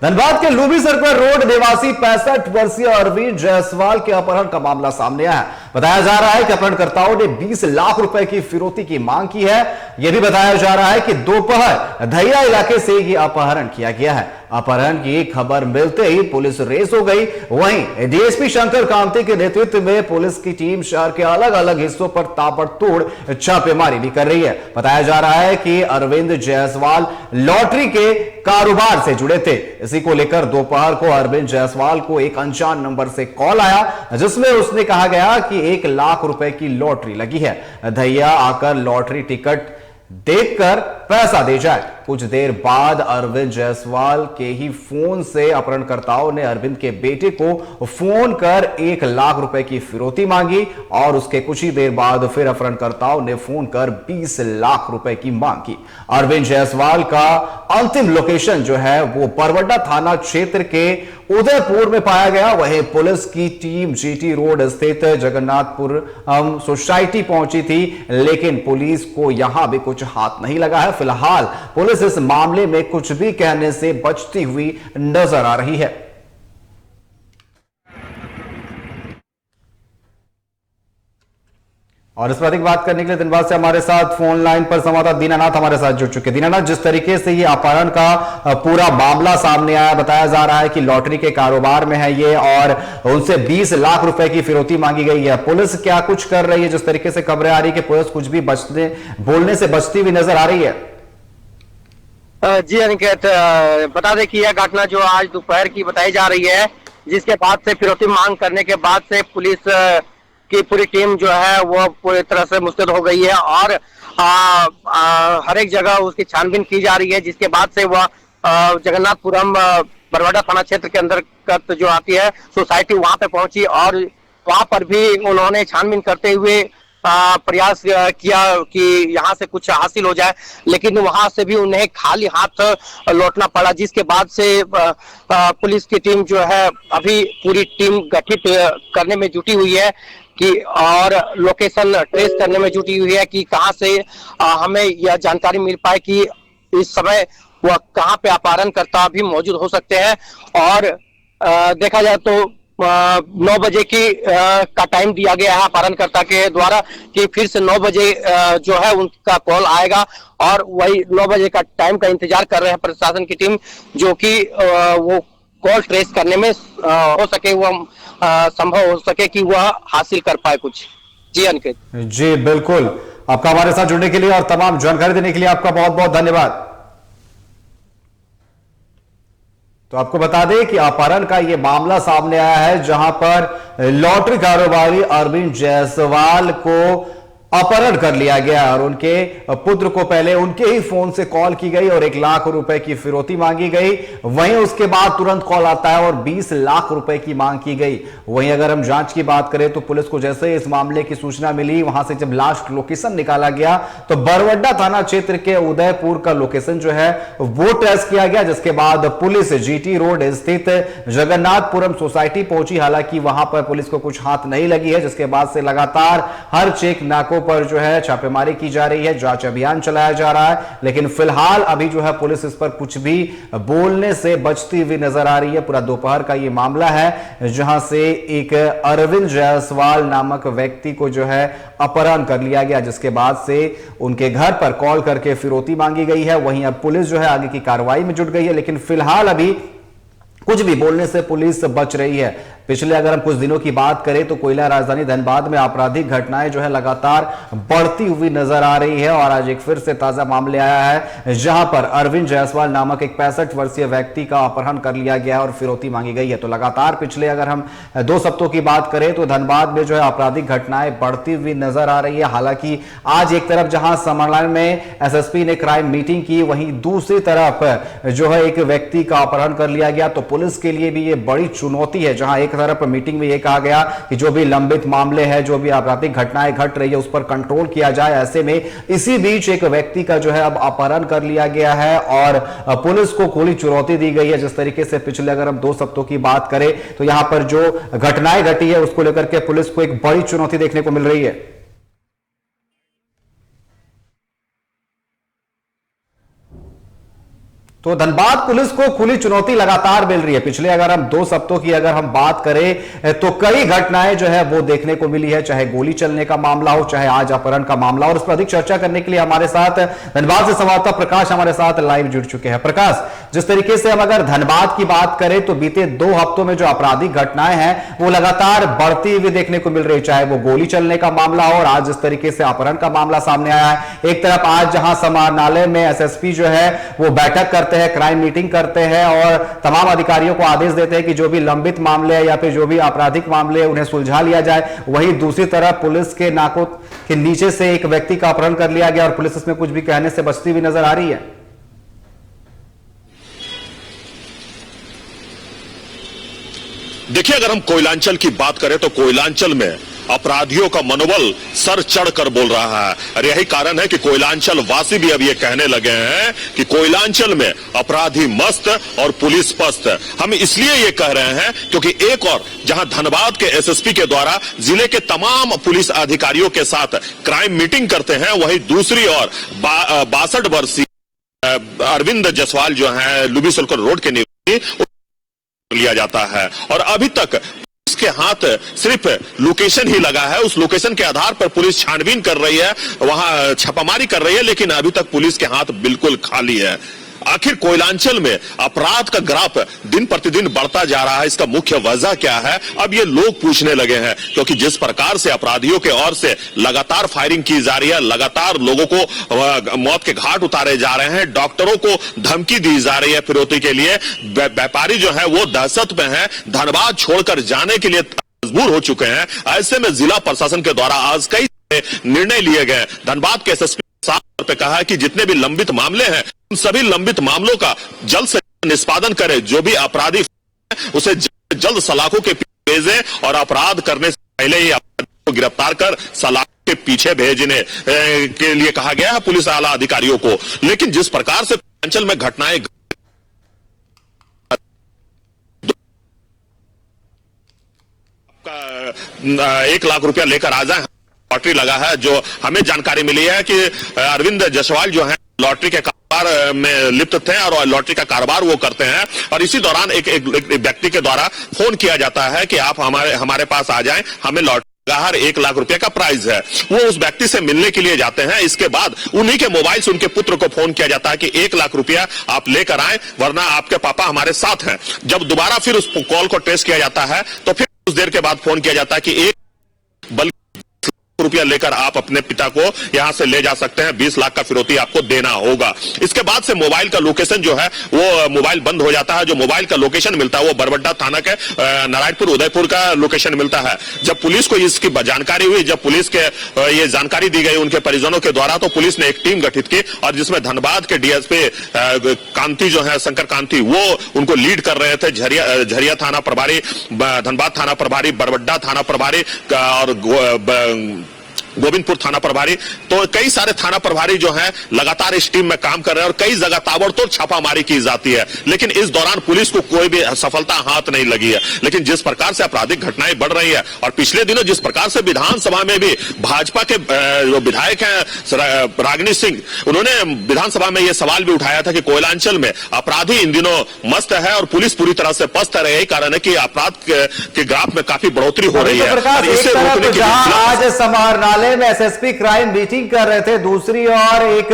धनबाद के Luby circle road निवासी 65 वर्षीय अरविंद जायसवाल के अपहरण का मामला सामने आया है। बताया जा रहा है कि अपहरणकर्ताओं ने 20 लाख रुपए की फिरौती की मांग की है। यह भी बताया जा रहा है कि दोपहर धैया इलाके से यह अपहरण किया गया है। अपहरण की खबर मिलते ही पुलिस रेस हो गई। वहीं डीएसपी शंकर कांति के नेतृत्व में पुलिस की टीम शहर के अलग अलग हिस्सों पर ताबड़तोड़ छापेमारी भी कर रही है। बताया जा रहा है कि अरविंद जायसवाल लॉटरी के कारोबार से जुड़े थे। इसी को लेकर दोपहर को अरविंद जायसवाल को एक अनजान नंबर से कॉल आया, जिसमें उसने कहा गया कि 1 लाख रुपए की लॉटरी लगी है, धैया आकर लॉटरी टिकट देखकर पैसा दे जाए। कुछ देर बाद अरविंद जायसवाल के ही फोन से अपहरणकर्ताओं ने अरविंद के बेटे को फोन कर 1 लाख रुपए की फिरौती मांगी और उसके कुछ ही देर बाद फिर अपहरणकर्ताओं ने फोन कर 20 लाख रुपए की मांग की। अरविंद जायसवाल का अंतिम लोकेशन जो है वो बरवड्डा थाना क्षेत्र के उदयपुर में पाया गया। वहीं पुलिस की टीम जीटी रोड स्थित जगन्नाथपुर सोसाइटी पहुंची थी, लेकिन पुलिस को यहां भी कुछ हाथ नहीं लगा है। फिलहाल पुलिस इस मामले में कुछ भी कहने से बचती हुई नजर आ रही है। और इस पर अधिक बात करने के लिए धनबाद से हमारे साथ फोन लाइन पर संवाददाता दीनानाथ हमारे साथ जुड़ चुके हैं। दीनानाथ, जिस तरीके से ये अपहरण का पूरा मामला सामने आया, बताया जा रहा है कि लॉटरी के कारोबार में है ये और उनसे 20 लाख रुपए की फिरौती मांगी गई है। पुलिस क्या कुछ कर रही है? जिस तरीके से खबरें आ रही है कि पुलिस कुछ भी बोलने से बचती हुई नजर आ रही है। जी अनिकेत, बता दें कि यह घटना जो आज दोपहर की बताई जा रही है, जिसके बाद से फिरौती मांग करने के बाद से पुलिस की पूरी टीम जो है वो पूरी तरह से मुस्तैद हो गई है और हर एक जगह उसकी छानबीन की जा रही है। जिसके बाद से वह जगन्नाथपुरम बरवाडा थाना क्षेत्र के अंतर्गत जो आती है सोसाइटी, वहां पे पहुंची और वहां पर भी उन्होंने छानबीन करते हुए प्रयास किया कि यहां से कुछ हासिल हो जाए, लेकिन वहां से भी उन्हें खाली हाथ लौटना पड़ा। जिसके बाद से पुलिस की टीम जो है अभी पूरी टीम गठित करने में जुटी हुई है कि और लोकेशन ट्रेस करने में जुटी हुई है कि कहां से हमें यह जानकारी मिल पाए कि इस समय वह कहां पे अपहरणकर्ता भी मौजूद हो सकते हैं। और देखा जाए तो 9 बजे की का टाइम दिया गया है अपहरणकर्ता के द्वारा कि फिर से 9 बजे जो है उनका कॉल आएगा और वही 9 बजे का टाइम का इंतजार कर रहे हैं प्रशासन की टीम, जो कि वो कॉल ट्रेस करने में हो सके, वह संभव हो सके कि वह हासिल कर पाए कुछ। जी अनिकेत। जी बिल्कुल, आपका हमारे साथ जुड़ने के लिए और तमाम जानकारी देने के लिए आपका बहुत बहुत धन्यवाद। तो आपको बता दें कि अपहरण का यह मामला सामने आया है, जहां पर लॉटरी कारोबारी अरविंद जायसवाल को अपहरण कर लिया गया और उनके पुत्र को पहले उनके ही फोन से कॉल की गई और 1 लाख रुपए की फिरौती मांगी गई। वहीं उसके बाद तुरंत कॉल आता है और 20 लाख रुपए की मांग की गई। वहीं अगर हम जांच की बात करें तो पुलिस को जैसे इस मामले की सूचना मिली, वहां से जब लास्ट लोकेशन निकाला गया तो बरवड्डा थाना क्षेत्र के उदयपुर का लोकेशन जो है वो ट्रेस किया गया। जिसके बाद पुलिस जीटी रोड स्थित जगन्नाथपुरम सोसाइटी पहुंची। हालांकि वहां पर पुलिस को कुछ हाथ नहीं लगी है, जिसके बाद से लगातार हर चेक नाकों पर जो है छापेमारी की जा रही है, जांच अभियान चलाया जा रहा है। लेकिन फिलहाल अभी जो है पुलिस इस पर कुछ भी बोलने से बचती हुई नजर आ रही है। पूरा दोपहर का ये मामला है, जहां से एक अरविंद जायसवाल नामक व्यक्ति को जो है अपहरण कर लिया गया, जिसके बाद से उनके घर पर कॉल करके फिरौती मांगी गई है। वहीं अब पुलिस जो है आगे की कार्रवाई में जुट गई है, लेकिन फिलहाल अभी कुछ भी बोलने से पुलिस बच रही है। पिछले अगर हम कुछ दिनों की बात करें तो कोयला राजधानी धनबाद में आपराधिक घटनाएं जो है लगातार बढ़ती हुई नजर आ रही है और आज एक फिर से ताजा मामले आया है, जहां पर अरविंद जायसवाल नामक एक 65 वर्षीय व्यक्ति का अपहरण कर लिया गया और फिरौती मांगी गई है। तो लगातार पिछले अगर हम 2 सप्ताह की बात करें तो धनबाद में जो है आपराधिक घटनाएं बढ़ती हुई नजर आ रही है। हालांकि आज एक तरफ जहां सम्मेलन में एसएसपी ने क्राइम मीटिंग की, वहीं दूसरी तरफ जो है एक व्यक्ति का अपहरण कर लिया गया। तो पुलिस के लिए भी ये बड़ी चुनौती है, जहां एक तरफ मीटिंग में यह कहा गया कि जो भी लंबित मामले हैं, जो भी आपराधिक घटनाएं घट रही है, उस पर कंट्रोल किया जाए। ऐसे में इसी बीच एक व्यक्ति का जो है अब अपहरण कर लिया गया है और पुलिस को खुली चुनौती दी गई है। जिस तरीके से पिछले अगर हम 2 सप्ताह की बात करें तो यहां पर जो घटनाएं घटी है उसको लेकर के पुलिस को एक बड़ी चुनौती देखने को मिल रही है। तो धनबाद पुलिस को खुली चुनौती लगातार मिल रही है। पिछले अगर हम 2 हफ्तों की अगर हम बात करें तो कई घटनाएं जो है वो देखने को मिली है, चाहे गोली चलने का मामला हो, चाहे आज अपहरण का मामला हो। और इस पर अधिक चर्चा करने के लिए हमारे साथ धनबाद से संवाददाता प्रकाश हमारे साथ लाइव जुड़ चुके हैं। प्रकाश, जिस तरीके से हम अगर धनबाद की बात करें तो बीते 2 हफ्तों में जो आपराधिक घटनाएं हैं वो लगातार बढ़ती हुई देखने को मिल रही है, चाहे वो गोली चलने का मामला हो और आज जिस तरीके से अपहरण का मामला सामने आया है। एक तरफ आज जहां समाहरणालय में एसएसपी जो है वो बैठक करते हैं, क्राइम मीटिंग करते हैं और तमाम अधिकारियों को आदेश देते हैं कि जो भी लंबित मामले हैं या फिर जो भी आपराधिक मामले हैं उन्हें सुलझा लिया जाए। वहीं दूसरी तरफ पुलिस के नाकों के नीचे से एक व्यक्ति का अपहरण कर लिया गया और पुलिस इसमें कुछ भी कहने से बचती हुई नजर आ रही है। देखिए, अगर हम कोयलांचल की बात करें तो कोयलांचल में अपराधियों का मनोबल सर चढ़कर बोल रहा है और यही कारण है कि कोयलांचल वासी भी अब ये कहने लगे हैं कि कोयलांचल में अपराधी मस्त और पुलिस पस्त। हम इसलिए ये कह रहे हैं क्योंकि एक और जहां धनबाद के एसएसपी के द्वारा जिले के तमाम पुलिस अधिकारियों के साथ क्राइम मीटिंग करते हैं, वहीं दूसरी ओर 62 वर्षीय अरविंद जायसवाल जो है लुबी सलकर रोड के निवासी लिया जाता है और अभी तक उसके हाथ सिर्फ लोकेशन ही लगा है। उस लोकेशन के आधार पर पुलिस छानबीन कर रही है, वहां छापामारी कर रही है, लेकिन अभी तक पुलिस के हाथ बिल्कुल खाली है। आखिर कोयलांचल में अपराध का ग्राफ दिन प्रतिदिन बढ़ता जा रहा है, इसका मुख्य वजह क्या है? अब ये लोग पूछने लगे हैं क्योंकि जिस प्रकार से अपराधियों के ओर से लगातार फायरिंग की जा रही है, लगातार लोगों को मौत के घाट उतारे जा रहे हैं, डॉक्टरों को धमकी दी जा रही है फिरौती के लिए, व्यापारी जो है वो दहशत में है, धनबाद छोड़कर जाने के लिए मजबूर हो चुके हैं। ऐसे में जिला प्रशासन के द्वारा आज कई निर्णय लिए गए। धनबाद के एसएसपी साफ तौर पर कहा है कि जितने भी लंबित मामले हैं उन सभी लंबित मामलों का जल्द से निष्पादन करें, जो भी अपराधी उसे जल्द सलाखों के पीछे भेजें और अपराध करने से पहले ही अपराधी को गिरफ्तार कर सलाखों के पीछे भेजने के लिए कहा गया है पुलिस आला अधिकारियों को। लेकिन जिस प्रकार से अंचल में घटनाएं 1 लाख रुपया लेकर आ जाए, लॉटरी लगा है। जो हमें जानकारी मिली है कि अरविंद जायसवाल जो है लॉटरी के कारोबार में लिप्त थे और लॉटरी का कारोबार वो करते हैं और इसी दौरान एक व्यक्ति के द्वारा फोन किया जाता है कि आप हमारे पास आ जाएं, हमें लॉटरी हर 1 लाख रुपए का प्राइज है। वो उस व्यक्ति से मिलने के लिए जाते हैं। इसके बाद उन्हीं के मोबाइल से उनके पुत्र को फोन किया जाता है कि 1 लाख रुपया आप लेकर आए वरना आपके पापा हमारे साथ हैं। जब दोबारा फिर उस कॉल को ट्रेस किया जाता है तो फिर कुछ देर के बाद फोन किया जाता है कि रुपया लेकर आप अपने पिता को यहां से ले जा सकते हैं, 20 लाख का फिरौती आपको देना होगा। इसके बाद से मोबाइल का लोकेशन जो है वो मोबाइल बंद हो जाता है। जो मोबाइल का लोकेशन मिलता है वो बरबड्डा थाना के नारायणपुर उदयपुर का लोकेशन मिलता है। जब पुलिस को इसकी जानकारी हुई, जब पुलिस के ये जानकारी दी गई उनके परिजनों के द्वारा, तो पुलिस ने एक टीम गठित की और जिसमें धनबाद के डीएसपी कांति जो है शंकर कांति वो उनको लीड कर रहे थे। झरिया थाना प्रभारी, धनबाद थाना प्रभारी, बरबड्डा थाना प्रभारी और गोविंदपुर थाना प्रभारी, तो कई सारे थाना प्रभारी जो हैं लगातार इस टीम में काम कर रहे हैं और कई जगह ताबड़तोड़ छापामारी की जाती है। लेकिन इस दौरान पुलिस को कोई भी सफलता हाथ नहीं लगी है। लेकिन जिस प्रकार से आपराधिक घटनाएं बढ़ रही है और पिछले दिनों जिस प्रकार से विधानसभा में भी भाजपा के जो विधायक हैं रागिनी सिंह, उन्होंने विधानसभा में यह सवाल भी उठाया था कि कोयलांचल में अपराधी इन दिनों मस्त है और पुलिस पूरी तरह से पस्त है। यही कारण है कि अपराध के ग्राफ में काफी बढ़ोतरी हो रही है। इससे रोकने के लिए आज समाहरणालय में एसएसपी क्राइम मीटिंग कर रहे थे, दूसरी ओर एक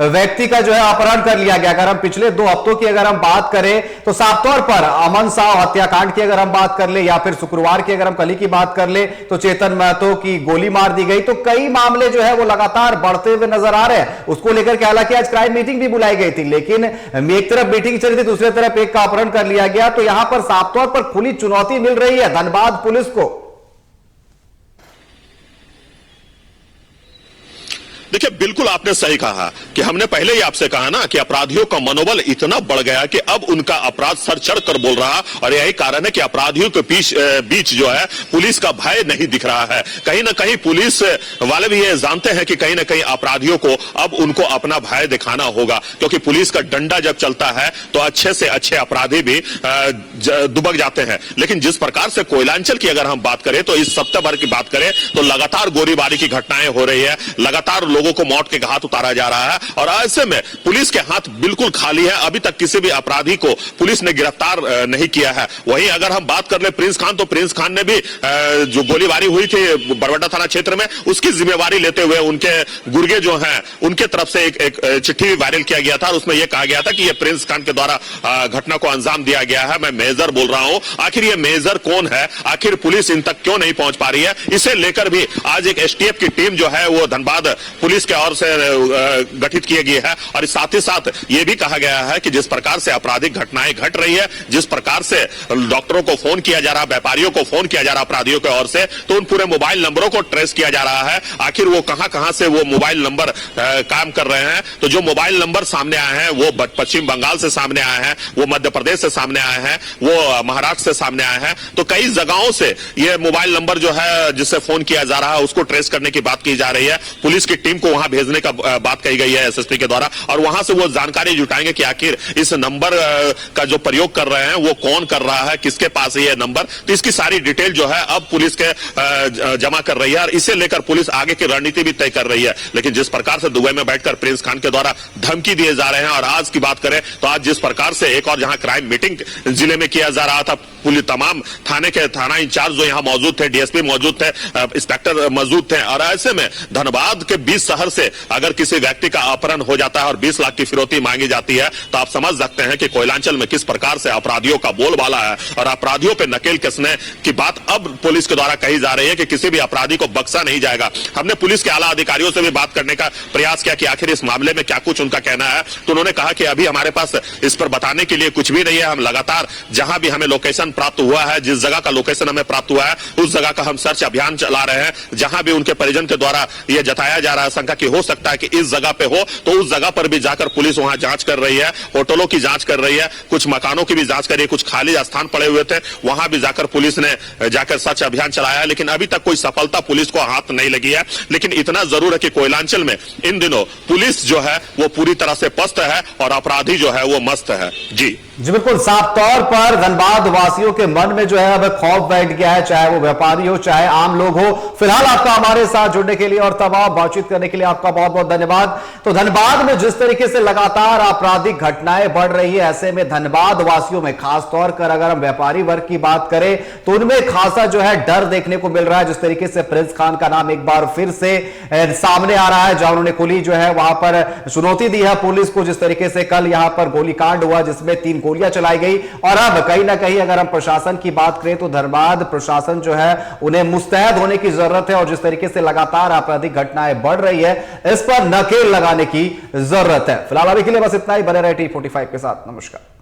व्यक्ति का जो है अपहरण कर लिया गया। अगर हम पिछले 2 हफ्तों की अगर हम बात करें तो साफ तौर पर अमन साव हत्याकांड की अगर हम बात कर ले या फिर शुक्रवार की अगर हम कल की बात कर ले तो चेतन महतो की गोली मार दी गई। तो कई मामले जो है वो लगातार बढ़ते हुए नजर आ रहे हैं। उसको लेकर के हालांकि आज क्राइम मीटिंग भी बुलाई गई थी, लेकिन एक तरफ मीटिंग चल रही थी, दूसरी तरफ एक का अपहरण कर लिया गया। तो यहां पर साफ तौर पर खुली चुनौती मिल रही है धनबाद पुलिस को। देखिए, बिल्कुल आपने सही कहा कि हमने पहले ही आपसे कहा ना कि अपराधियों का मनोबल इतना बढ़ गया कि अब उनका अपराध सर चढ़कर बोल रहा और यही कारण है कि अपराधियों के बीच जो है पुलिस का भय नहीं दिख रहा है। कहीं ना कहीं पुलिस वाले भी ये जानते हैं कि कहीं ना कहीं अपराधियों को अब उनको अपना भय दिखाना होगा, क्योंकि पुलिस का डंडा जब चलता है तो अच्छे से अच्छे अपराधी भी दुबक जाते हैं। लेकिन जिस प्रकार से कोयलांचल की अगर हम बात करें तो इस सप्ताह भर की बात करें तो लगातार गोलीबारी की घटनाएं हो रही है, लगातार लोगों को मौत के घाट उतारा जा रहा है। और ऐसे में पुलिस के हाथ बिल्कुल खाली है, अभी तक किसी भी अपराधी को पुलिस ने गिरफ्तार नहीं किया है। वहीं अगर हम बात कर ले प्रिंस खान, तो प्रिंस खान ने भी जो गोलीबारी हुई थी बरवाडा थाना क्षेत्र में, उसकी जिम्मेवारी लेते हुए उनके गुर्गे जो हैं उनके तरफ से एक चिट्ठी वायरल किया गया था और उसमें यह कहा गया था कि यह प्रिंस खान के द्वारा घटना को अंजाम दिया गया है। मैं मेजर बोल रहा हूं, आखिर ये मेजर कौन है, आखिर पुलिस इन तक क्यों नहीं पहुंच पा रही है, इसे लेकर भी आज एक एसटीएफ की टीम जो है वो धनबाद पुलिस के ओर से गठित की गई है। और साथ ही साथ ये भी कहा गया है कि जिस प्रकार से आपराधिक घटनाएं घट रही है, जिस प्रकार से डॉक्टरों को फोन किया जा रहा है, व्यापारियों को फोन किया जा रहा है अपराधियों की ओर से, तो उन पूरे मोबाइल नंबरों को ट्रेस किया जा रहा है, आखिर वो कहां से वो मोबाइल नंबर काम कर रहे हैं। तो जो मोबाइल नंबर सामने आए हैं वो पश्चिम बंगाल से सामने आए हैं, वो मध्य प्रदेश से सामने आए हैं, वो महाराष्ट्र से सामने आए हैं। तो कई जगहों से ये मोबाइल नंबर जो है जिससे फोन किया जा रहा है उसको ट्रेस करने की बात की जा रही है। पुलिस की टीम को वहां भेजने का बात कही गई है एसएसपी के द्वारा, और वहां से वो जानकारी जुटाएंगे कि आखिर इस नंबर का जो प्रयोग कर रहे हैं वो कौन कर रहा है, किसके पास है ये नंबर। तो इसकी सारी डिटेल जो है अब पुलिस के जमा कर रही है और इसे लेकर पुलिस आगे की रणनीति भी तय कर रही है। लेकिन जिस प्रकार से दुबई में बैठकर प्रिंस खान के द्वारा धमकी दिए जा रहे हैं, और आज की बात करें तो आज जिस प्रकार से एक और जहां क्राइम मीटिंग जिले में किया जा रहा था, पुलिस तमाम थाने के थाना इंचार्ज जो यहां मौजूद थे, डीएसपी मौजूद थे, इंस्पेक्टर मौजूद थे, और ऐसे में धनबाद के 20 शहर से अगर किसी व्यक्ति का अपहरण हो जाता है और 20 लाख की फिरौती मांगी जाती है, तो आप समझ सकते हैं कि कोयलांचल में किस प्रकार से अपराधियों का बोलबाला है। और अपराधियों पे नकेल कसने की बात अब पुलिस के द्वारा कही जा रही है कि किसी भी अपराधी को बख्शा नहीं जाएगा। हमने पुलिस के आला अधिकारियों से भी बात करने का प्रयास किया कि आखिर इस मामले में क्या कुछ उनका कहना है, तो उन्होंने कहा कि अभी हमारे पास इस पर बताने के लिए कुछ भी नहीं है। हम लगातार जहां भी हमें लोकेशन प्राप्त हुआ है, जिस जगह का लोकेशन हमें प्राप्त हुआ है, उस जगह का हम सर्च अभियान चला रहे हैं। जहां भी उनके परिजन के द्वारा यह जताया जा रहा है शंका कि हो सकता है कि इस जगह पे हो, तो उस जगह पर भी जाकर पुलिस वहां जांच कर रही है, होटलों की जांच कर रही है, कुछ मकानों की भी जांच कर रही है, कुछ खाली स्थान पड़े हुए थे वहां भी जाकर पुलिस ने जाकर सर्च अभियान चलाया है। लेकिन अभी तक कोई सफलता पुलिस को हाथ नहीं लगी है। लेकिन इतना जरूर है कि कोयलांचल में इन दिनों पुलिस जो है वो पूरी तरह से पस्त है और अपराधी जो है वो मस्त है। जी बिल्कुल, साफ तौर पर धनबाद वासियों के मन में जो है अब खौफ बैठ गया है, चाहे वो व्यापारी हो चाहे आम लोग हो। फिलहाल आपका हमारे साथ जुड़ने के लिए और तमाम बातचीत करने के लिए आपका बहुत बहुत धन्यवाद। तो धनबाद में जिस तरीके से लगातार आपराधिक घटनाएं बढ़ रही है, ऐसे में धनबाद वासियों में खासतौर पर अगर हम व्यापारी वर्ग की बात करें तो उनमें खासा जो है डर देखने को मिल रहा है। जिस तरीके से प्रिंस खान का नाम एक बार फिर से सामने आ रहा है, जहां उन्होंने खुली जो है वहां पर चुनौती दी है पुलिस को। जिस तरीके से कल यहां पर गोलीकांड हुआ जिसमें 3 गोलियां चलाई गई, और अब कहीं ना कहीं अगर हम प्रशासन की बात करें तो धनबाद प्रशासन जो है उन्हें मुस्तैद होने की जरूरत है। और जिस तरीके से लगातार आपराधिक घटनाएं बढ़ रही है, इस पर नकेल लगाने की जरूरत है। फिलहाल अभी के लिए बस इतना ही। बने रहे T45 के साथ। नमस्कार।